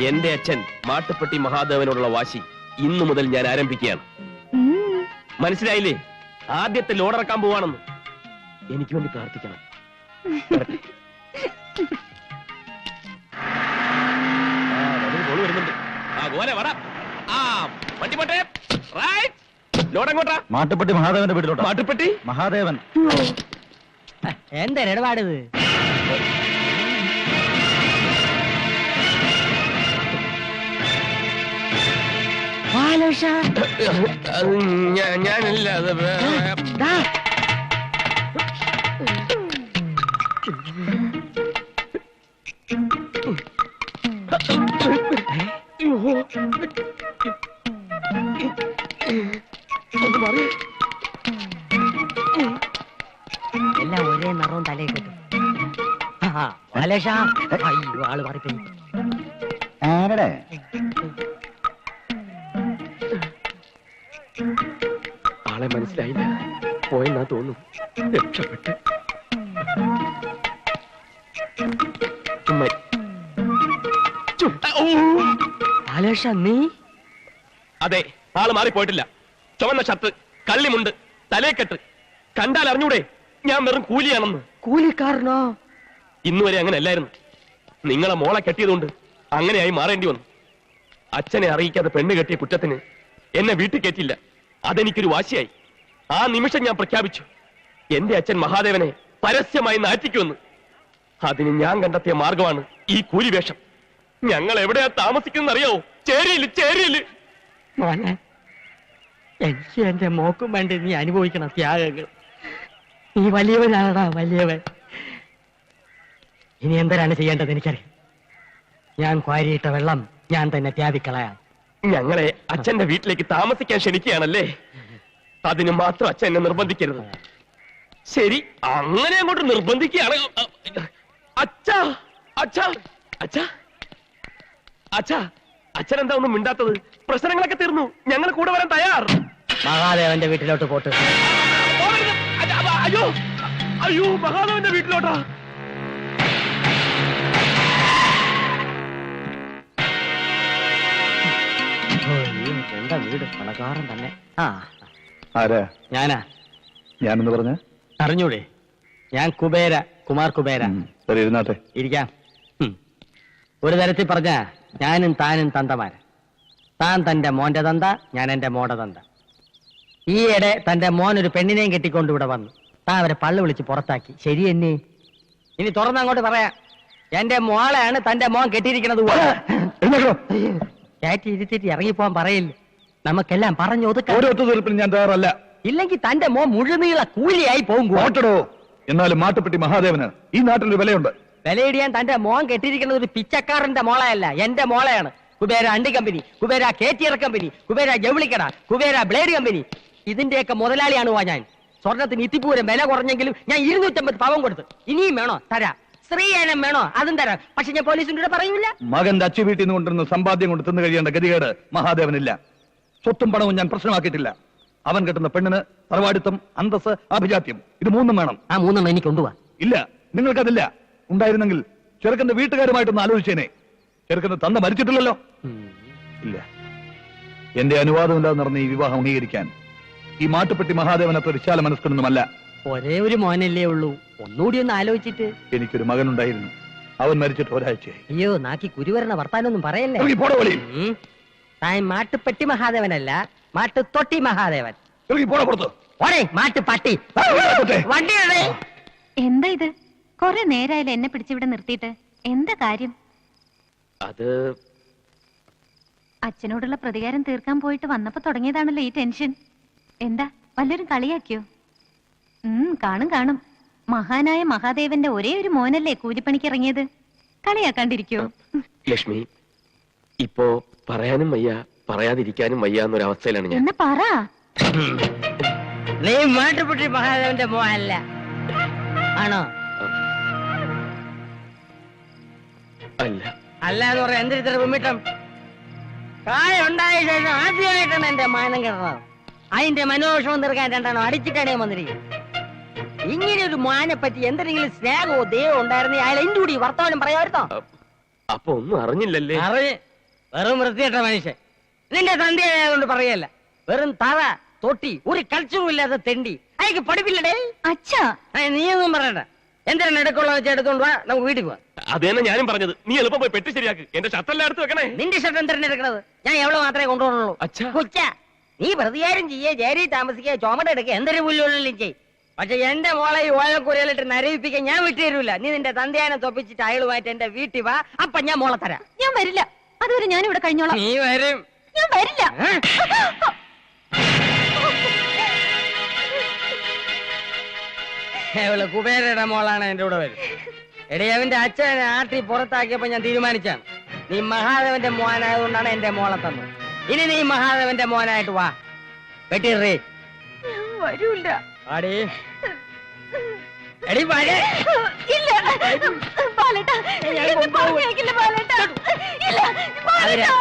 എന്റെ അച്ഛൻ മാട്ടുപ്പെട്ടി മഹാദേവനോടുള്ള വാശി ഇന്നു മുതൽ ഞാൻ ആരംഭിക്കുകയാണ്. മനസ്സിലായില്ലേ? ആദ്യത്തെ ലോഡിറക്കാൻ പോവാണെന്ന്. എനിക്ക് വേണ്ടി പ്രാർത്ഥിക്കണം. വരുന്നുണ്ട്. ആ ഗോലെ വട. ആ വണ്ടി പോട്ടെ. റൈറ്റ്. ലോഡ് എങ്ങോട്ടാ? മാട്ടുപ്പെട്ടി മഹാദേവന്റെ വീട്ടിലോട്ട്. മാട്ടുപ്പെട്ടി മഹാദേവൻ. എന്താ ഇടപാടിത്? ഞാനല്ല. എല്ലാം ഒരേ നിറവും തലയിൽ കിട്ടും. അയ്യോ ആള് മാറിപ്പോയി. ആരുടെ? ആളെ മനസ്സിലായില്ല. പോയെന്നാ തോന്നുന്നു. രക്ഷപ്പെട്ട് നീ? അതെ, ആള് മാറിപ്പോയിട്ടില്ല. ചുവന്ന ഷർട്ട്, കള്ളിമുണ്ട്, തലേക്കെട്ട്. കണ്ടാൽ അറിഞ്ഞൂടെ ഞാൻ വെറും കൂലിയാണെന്ന്. കൂലിക്കാരനോ? ഇന്നുവരെ അങ്ങനെ അല്ലായിരുന്നു. നിങ്ങളെ മോളെ കെട്ടിയതുകൊണ്ട് അങ്ങനെയായി മാറേണ്ടി വന്നു. അച്ഛനെ അറിയിക്കാതെ പെണ്ണ് കെട്ടിയ കുറ്റത്തിന് എന്നെ വീട്ടിൽ കയറ്റില്ല. അതെനിക്കൊരു വാശിയായി. ആ നിമിഷം ഞാൻ പ്രഖ്യാപിച്ചു, എന്റെ അച്ഛൻ മഹാദേവനെ പരസ്യമായി നാറ്റിക്കുമെന്ന്. അതിന് ഞാൻ കണ്ടെത്തിയ മാർഗമാണ് ഈ കൂലിവേഷം. ഞങ്ങൾ എവിടെയാ താമസിക്കുന്ന അറിയാവോ? ചേരിയില് ചേരിയില്. മോനെ, എനിക്ക് എന്റെ മോക്കും വേണ്ടി നീ അനുഭവിക്കണ ത്യാഗങ്ങൾ. നീ വലിയവനാണടാ, വലിയവൻ. ഇനി എന്തിനാണ് ചെയ്യേണ്ടത് എനിക്കറിയാം. ഞാൻ ക്വാരിയിട്ട വെള്ളം ഞാൻ തന്നെ ത്യാഗിക്കളയാം. ഞങ്ങളെ അച്ഛന്റെ വീട്ടിലേക്ക് താമസിക്കാൻ ക്ഷണിക്കുകയാണല്ലേ? അതിന് മാത്രം അച്ഛൻ എന്നെ നിർബന്ധിക്കരുത്. ശരി, അങ്ങനെ അങ്ങോട്ട് നിർബന്ധിക്കുകയാണ്. അച്ഛാ അച്ഛാ അച്ഛാ അച്ഛാ അച്ഛൻ എന്താ ഒന്നും മിണ്ടാത്തത്? പ്രശ്നങ്ങളൊക്കെ തീർന്നു. ഞങ്ങൾ കൂടെ വരാൻ തയ്യാർ. മഹാദേവന്റെ വീട്ടിലോട്ട് പോട്ട്. അയ്യോ അയ്യോ, മഹാദേവന്റെ വീട്ടിലോട്ടാ? എന്താ വീട് പണക്കാരൻ തന്നെ. ആരാ? ഞാനാ. ഞാനെന്ന് പറഞ്ഞ അറിഞ്ഞൂടെ? ഞാൻ കുബേര, കുമാർ കുബേര. ഇരുന്നാട്ടെ. ഇരിക്കാം. ഒരു തരത്തിൽ പറഞ്ഞ ഞാനും താനും തന്തമാര. താൻ തന്റെ മോന്റെ തന്ത, ഞാൻ എന്റെ മോടെ തന്ത. ഈയിടെ തന്റെ മോൻ ഒരു പെണ്ണിനെയും കെട്ടിക്കൊണ്ട് ഇവിടെ വന്നു. താൻ അവരെ പള്ളു വിളിച്ച് പുറത്താക്കി. ശരി എന്നെ. ഇനി തുറന്നങ്ങോട്ട് പറയാം, എന്റെ മോളെയാണ് തന്റെ മോൻ കെട്ടിയിരിക്കണത്. കയറ്റി ഇരുത്തിട്ട് ഇറങ്ങിപ്പോവാൻ പറയില്ല. നമുക്കെല്ലാം പറഞ്ഞു ഒതുക്കാം. ഞാൻ തയ്യാറല്ല. ഇല്ലെങ്കിൽ തന്റെ മോൻ മുഴുനീള കൂലിയായി പോകും. ഓട്ടടോ. എന്നാലും മാട്ടുപ്പെട്ടി മഹാദേവന് ഈ നാട്ടിലൊരു വിലയുണ്ട്. വിലയിടിയാൻ തന്റെ മോൻ കെട്ടിയിരിക്കുന്നത് ഒരു പിച്ചക്കാരന്റെ മോളയല്ല, എന്റെ മോളയാണ്. കുബേര അണ്ടി കമ്പനി, കുബേര കേറ്റിയർ കമ്പനി, കുബേര ജൗളിക്കട, കുബേര ബ്ലേഡ് കമ്പനി. ഇതിന്റെയൊക്കെ മുതലാളിയാണ് ഞാൻ. സ്വർണത്തിന് ഇത്തിപ്പൂരം വില കുറഞ്ഞെങ്കിലും ഞാൻ 250 പവൻ കൊടുത്തു. ഇനിയും വേണോ തരാ. സ്ത്രീയനം വേണോ അതും തരാം. പക്ഷെ ഞാൻ പോലീസിന്റെ കൂടെ പറയൂല. മകന്റെ അച്ചു വീട്ടിൽ നിന്ന് കൊണ്ടിരുന്ന സമ്പാദ്യം കൊണ്ട് തിന്നു കഴിയേണ്ട ഗതികേട് മഹാദേവനില്ല. സ്വത്തും പണവും ഞാൻ പ്രശ്നമാക്കിയിട്ടില്ല. അവൻ കെട്ടുന്ന പെണ്ണിന് തറവാടിത്തം, അന്തസ്, അഭിജാത്യം, ഇത് മൂന്നും വേണം. ആ മൂന്നെണ്ണം എനിക്ക് കൊണ്ടുപോവാ. ഇല്ല, നിങ്ങൾക്കതില്ല. ഉണ്ടായിരുന്നെങ്കിൽ ചെറുക്കന്റെ വീട്ടുകാരുമായിട്ടൊന്ന് ആലോചിച്ചേനെ. ചെറുക്കന്റെ തന്ത മരിച്ചിട്ടില്ലല്ലോ. ഇല്ല, എന്റെ അനുവാദമില്ലാതെ നടന്ന ഈ വിവാഹം അംഗീകരിക്കാൻ ഈ മാട്ടുപ്പെട്ടി മഹാദേവൻ അത്ര വിശാല മനസ്കനൊന്നുമല്ല. ഒരേ ഒരു മോനല്ലേ ഉള്ളൂ. ഒന്നുകൂടി ഒന്ന് ആലോചിച്ചിട്ട്. എനിക്കൊരു മകനുണ്ടായിരുന്നു. അവൻ മരിച്ചിട്ട് ഒരാഴ്ചയായി. അയ്യോ, നാക്കി കുരുവരണ വർത്താനൊന്നും പറയല്ലേ. താൻ മാട്ടുപ്പെട്ടി മഹാദേവനല്ല, മാട്ടുതൊട്ടി മഹാദേവൻ. മാട്ടുപട്ടി. വണ്ടിയുടെ എന്താ ഇത്? കൊറേ നേരായാലും എന്നെ പിടിച്ചിവിടെ നിർത്തിയിട്ട് എന്താ കാര്യം? അത് അച്ഛനോടുള്ള പ്രതികാരം തീർക്കാൻ പോയിട്ട് വന്നപ്പോ തുടങ്ങിയതാണല്ലോ ഈ ടെൻഷൻ. എന്താ വല്ലവരും കളിയാക്കിയോ? കാണും കാണും. മഹാനായ മഹാദേവന്റെ ഒരേ ഒരു മോനല്ലേ കൂലിപ്പണിക്ക് ഇറങ്ങിയത്. കളിയാക്കാണ്ടിരിക്കോ? ലക്ഷ്മി, ഇപ്പോ പറയാനും വയ്യ പറയാതിരിക്കാനും വയ്യ എന്നൊരവസ്ഥയിലാണ് ഞാൻ. എന്നാ പറ. നീ മാട്ടുപ്പെട്ടി മഹാദേവന്റെ മോനല്ല ആണോ? അല്ല. അല്ല എന്ന് പറയാം. എന്തിത്ര വിമിട്ടം? കായുണ്ടായ ശേഷം ആദ്യമായിട്ടാണ് എന്റെ മാനം കിടന്നത്. അതിന്റെ മനോഷവും തീർക്കാൻ രണ്ടെണ്ണം അടിച്ചിട്ടാണ് വന്നിരിക്കുന്നത്. ഇങ്ങനെ ഒരു മാനെ പറ്റി എന്തെങ്കിലും സ്നേഹമോ ദൈവമോ ഉണ്ടായിരുന്നെ അയാൾ എന്റെ കൂടി വർത്തമാനം പറയാമായിരുന്നോ? അപ്പൊ ഒന്നും അറിഞ്ഞില്ലല്ലേ? വെറും വൃത്തിയിട്ട മനുഷ്യൻ. നിന്റെ തന്തിയായതുകൊണ്ട് പറയല്ല. വെറും തറ തൊട്ടി ഒരു കൾച്ചറും ഇല്ലാത്ത തെണ്ടി. അയക്ക് പഠിപ്പില്ലടേ. അച്ഛാ നീയൊന്നും പറയണ്ട. എന്തിനാണ് എടുക്കുള്ള വെച്ച് എടുത്തോണ്ട് വാ, നമുക്ക് വീട്ടിൽ പോവാം. അത് തന്നെ ഞാനും പറഞ്ഞത്. നീ എളുപ്പം പോയി പെട്ടി ശരിയാക്ക്. എന്റെ ഷർട്ടെല്ലാം എടുത്ത് വെക്കണേ. നിന്റെ ഷർട്ട് എന്തിനാണ് എടുക്കണത്? ഞാൻ എവിടെ മാത്രമേ കൊണ്ടുപോകുള്ളൂ. അച്ഛാ. കൊച്ച നീ പ്രതികാരം ചെയ്യേ, ജേരി താമസിക്കുക, ചുമട എടുക്കുക, എന്തൊരു പുല്ലുള്ളിലും ചെയ്. പക്ഷെ എന്റെ മോളെ ഈ ഓലക്കുരയിലിട്ട് നരയിപ്പിക്കാൻ ഞാൻ വിട്ടു തരൂല. നീ നിന്റെ തന്തയാനെ തൊപ്പിച്ചിട്ട് അയളുമായിട്ട് എന്റെ വീട്ടിൽ വാ. അപ്പൊ ഞാൻ മോളെ തരാം. ഞാൻ വരില്ല. അതുവരെ ഞാൻ ഇവിടെ കഴിഞ്ഞോളാം. നീ വരും. ഞാൻ വരില്ല. അവള് കുബേരയുടെ മോളാണ് എന്റെ കൂടെ വരും. എടേ അവന്റെ അച്ഛനെ ആട്ടി പുറത്താക്കിയപ്പോ ഞാൻ തീരുമാനിച്ചാണ്, നീ മഹാദേവന്റെ മോനായതുകൊണ്ടാണ് എന്റെ മോളെ തന്നത്. ഇനി നീ മഹാദേവന്റെ മോനായിട്ട് വാ. വെട്ടിറേ. ഞാൻ വരൂല. ആടേ എടി വരേ. ഇല്ല ബാലേട്ടാ, എന്നെ പറഞ്ഞയക്കില്ല ബാലേട്ടാ. ഇല്ല ബാലേട്ടാ.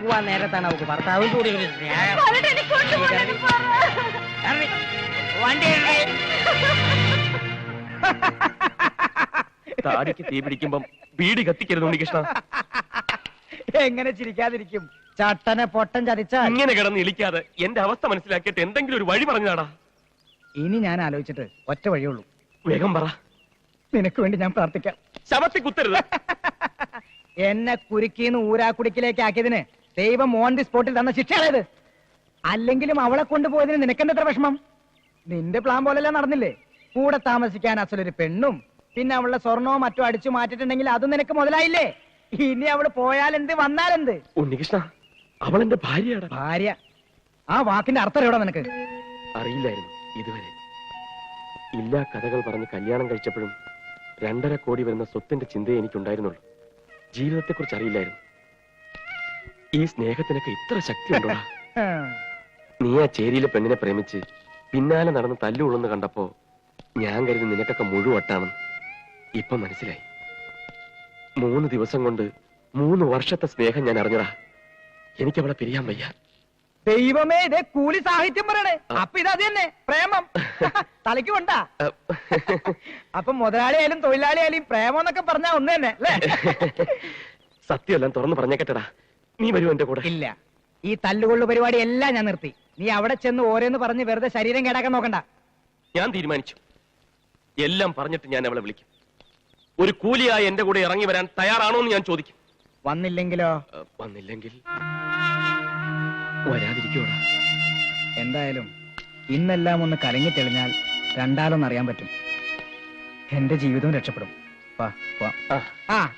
പോവാൻ നേരത്താണ് അവക്ക് ഭർത്താവും കൂടി ഒരു സ്നേഹം. ബാലേട്ടാ, എന്നെ കൊണ്ടുപോകണം. വണ്ടി താടിക്ക് തീ പിടിക്കുമ്പം ബീഡി കത്തിക്കരുത് ഉണ്ണികൃഷ്ണ. എങ്ങനെ ചിരിക്കാതിരിക്കും? ചട്ടനെ പൊട്ടൻ ചതിച്ചാൽ ഇങ്ങനെ കിടന്ന് ഇളിക്കാതെ എന്റെ അവസ്ഥ മനസ്സിലാക്കിയിട്ട് എന്തെങ്കിലും ഒരു വഴി പറഞ്ഞാടാ. ഇനി ഞാൻ ആലോചിച്ചിട്ട് ഒറ്റ വഴിയുള്ളൂ. വേഗം പറ. നിനക്ക് വേണ്ടി ഞാൻ പ്രാർത്ഥിക്കാം. ശവത്തി കുത്തരുത്. എന്നെ കുരുക്കിന്ന് ഊരാക്കുടിക്കിലേക്ക് ആക്കിയതിന് ദൈവം ഓൺ ദി സ്പോട്ടിൽ തന്ന ശിക്ഷയാണത്. അല്ലെങ്കിലും അവളെ കൊണ്ടുപോയതിന് നിനക്കെന്തത്ര വിഷമം? നിന്റെ പ്ലാൻ പോലെല്ലാം നടന്നില്ലേ? കൂടെ താമസിക്കാൻ അസലൊരു പെണ്ണും, പിന്നെ അവളുടെ സ്വർണവും മറ്റോ അടിച്ചു മാറ്റിട്ടുണ്ടെങ്കിൽ അതും നിനക്ക് മുതലായില്ലേ? ഇനി അവള് പോയാലെന്ത് വന്നാലെന്ത്? ഉണ്ണികൃഷ്ണ, അവളെന്റെ ഭാര്യയാണ്. ഭാര്യ? ആ വാക്കിന്റെ അർത്ഥം എവിടാ നിനക്ക്? അറിയില്ലായിരുന്നു ഇതുവരെ. ഇല്ലാ കഥകൾ പറഞ്ഞ് കല്യാണം കഴിച്ചപ്പോഴും 2.5 കോടി വരുന്ന സ്വത്തിന്റെ ചിന്തയെ എനിക്കുണ്ടായിരുന്നുള്ളൂ. ജീവിതത്തെക്കുറിച്ച് അറിയില്ലായിരുന്നു. ഈ സ്നേഹത്തിനൊക്കെ ഇത്ര ശക്തി ഉണ്ടോടാ? നീ ആ ചേരിയിലെ പെണ്ണിനെ പ്രേമിച്ച് പിന്നാലെ നടന്ന് തല്ലുകൊള്ളുന്ന കണ്ടപ്പോ ഞാൻ കരുതി നിനക്കൊക്കെ മുഴുവട്ടാണെന്ന്. ഇപ്പൊ മനസ്സിലായി. 3 ദിവസം കൊണ്ട് 3 വർഷത്തെ സ്നേഹം ഞാൻ അറിഞ്ഞടാ. എനിക്കവളെ പിരിയാൻ വയ്യ. ദൈവമേ, ഇതേ കൂലി സാഹിത്യം പറയണേ. അപ്പൊ ഇതത് തന്നെ പ്രേമം. തലയ്ക്ക് കൊണ്ടാ. അപ്പൊ മുതലാളിയായാലും തൊഴിലാളിയായാലും പ്രേമം എന്നൊക്കെ പറഞ്ഞാ ഒന്ന് തന്നെ അല്ലേ? സത്യമെല്ലാം തുറന്നു പറഞ്ഞേക്കട്ടടാ. നീ വരൂ എന്റെ കൂടെ. ഇല്ല, ഈ തല്ലുകൊള്ളു പരിപാടി എല്ലാം ഞാൻ നിർത്തി. നീ അവിടെ ചെന്ന് ഓരോന്ന് പറഞ്ഞ് വെറുതെ ശരീരം കേടാക്കാൻ നോക്കണ്ട. ഞാൻ തീരുമാനിച്ചു. എല്ലാം പറഞ്ഞിട്ട് ഞാൻ അവളെ വിളിക്കും. ഒരു കൂലിയായി എന്റെ കൂടെ ഇറങ്ങി വരാൻ തയ്യാറാണോ എന്ന് ഞാൻ ചോദിക്കും. വന്നില്ലെങ്കിലോ? വന്നില്ലെങ്കിൽ വരാതിരിക്കോടാ. എന്തായാലും ഇന്നെല്ലാം ഒന്ന് കലങ്ങി തെളിഞ്ഞാൽ രണ്ടാലൊന്നറിയാൻ പറ്റും. എന്റെ ജീവിതവും രക്ഷപ്പെടും.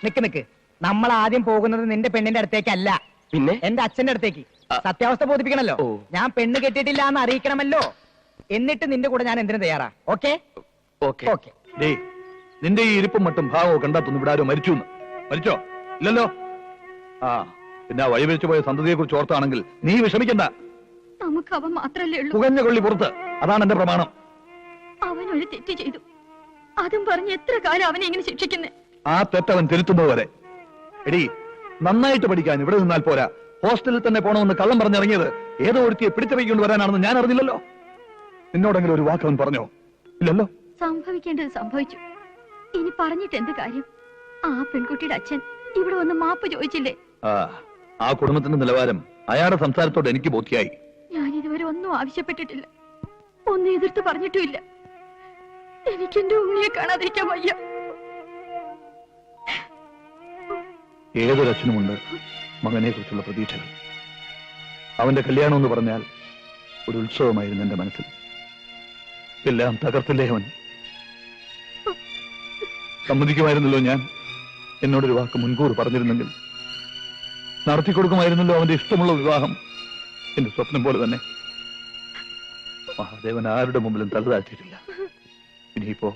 നിക്ക്. നമ്മൾ ആദ്യം പോകുന്നത് നിന്റെ പെണ്ണിന്റെ അടുത്തേക്കല്ല, പിന്നെ എന്റെ അച്ഛന്റെ അടുത്തേക്ക്. സത്യാവസ്ഥ ബോധിപ്പിക്കണല്ലോ. ഞാൻ പെണ്ണ് കെട്ടിയിട്ടില്ല എന്ന് അറിയിക്കണമല്ലോ. എന്നിട്ട് നിന്റെ കൂടെ ഞാൻ എന്തിനു തയ്യാറാ? Okay okay. നിന്റെ ഈ ഇരിപ്പും മട്ടും ഭാവവും കണ്ടാത്തൊന്നും ഇവിടെ ആരോ മരിച്ചു. മരിച്ചോ? ഇല്ലല്ലോ. ആ പിന്നെ ആ വഴിവെച്ചു പോയ സന്തതിയെ കുറിച്ച് ഓർത്താണെങ്കിൽ നീ വിഷമിക്കണ്ട. നമുക്ക് അവൻ മാത്രല്ലേ ഉള്ളൂ. പുകഞ്ഞ കൊള്ളി പുറത്ത്. അതാണ് എന്റെ പ്രമാണം. അവനൊരു തെറ്റ് ചെയ്തു, അതും പറഞ്ഞ് എത്ര കാലം അവനെ ഇങ്ങനെ ശിക്ഷിക്കുന്നേ? ആ തെറ്റവൻ തിരുത്തുന്നത് വരെ. എടി, നന്നായിട്ട് പഠിക്കാൻ ഇവിടെ നിന്നാൽ പോരാ. ഹോസ്റ്റലിൽ തന്നെ പോണമെന്ന് കള്ളം പറഞ്ഞിറങ്ങിയത് ഏതോ ഒരുത്തിയെ പിടിച്ചറിയിക്കൊണ്ട് വരാനാണെന്ന് ഞാൻ അറിഞ്ഞില്ലല്ലോ. നിന്നോടെങ്കിലും ഒരു വാക്ക് അവൻ പറഞ്ഞോ? ഇല്ലല്ലോ. സംഭവിക്കേണ്ടത് സംഭവിച്ചു. ഇനി പറഞ്ഞിട്ട് എന്ത് കാര്യം? ആ പെൺകുട്ടിയുടെ അച്ഛൻ ഇവിടെ വന്ന് മാപ്പ് ചോദിച്ചില്ലേ? ആ കുടുംബത്തിന്റെ നിലവാരം അയാളുടെ സംസാരത്തോട് എനിക്ക് ബോധ്യായി. ഞാൻ ഇതുവരെ ഒന്നും ആവശ്യപ്പെട്ടിട്ടില്ല, ഒന്നും എതിർത്ത് പറഞ്ഞിട്ടുമില്ല. എനിക്ക് എന്റെ ഉണ്ണിയെ കാണാതിരിക്കാൻ വയ്യ. ഏതൊരച്ഛനുമുണ്ട് മകനെ കുറിച്ചുള്ള പ്രതീക്ഷകൾ. അവന്റെ കല്യാണം എന്ന് പറഞ്ഞാൽ ഒരു ഉത്സവമായിരുന്നു എന്റെ മനസ്സിൽ. എല്ലാം തകർത്തില്ലേ അവൻ? സമ്മതിക്കുമായിരുന്നല്ലോ ഞാൻ. എന്നോടൊരു വാക്ക് മുൻകൂർ പറഞ്ഞിരുന്നെങ്കിൽ നടത്തിക്കൊടുക്കുമായിരുന്നല്ലോ അവന്റെ ഇഷ്ടമുള്ള വിവാഹം. എന്റെ സ്വപ്നം പോലെ തന്നെ. മഹാദേവൻ ആരുടെ മുമ്പിലും തല താഴ്ത്തിയിട്ടില്ല. ഇനിയിപ്പോ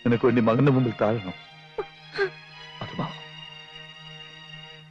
നിനക്ക് വേണ്ടി മകന്റെ മുമ്പിൽ താഴണം. അത്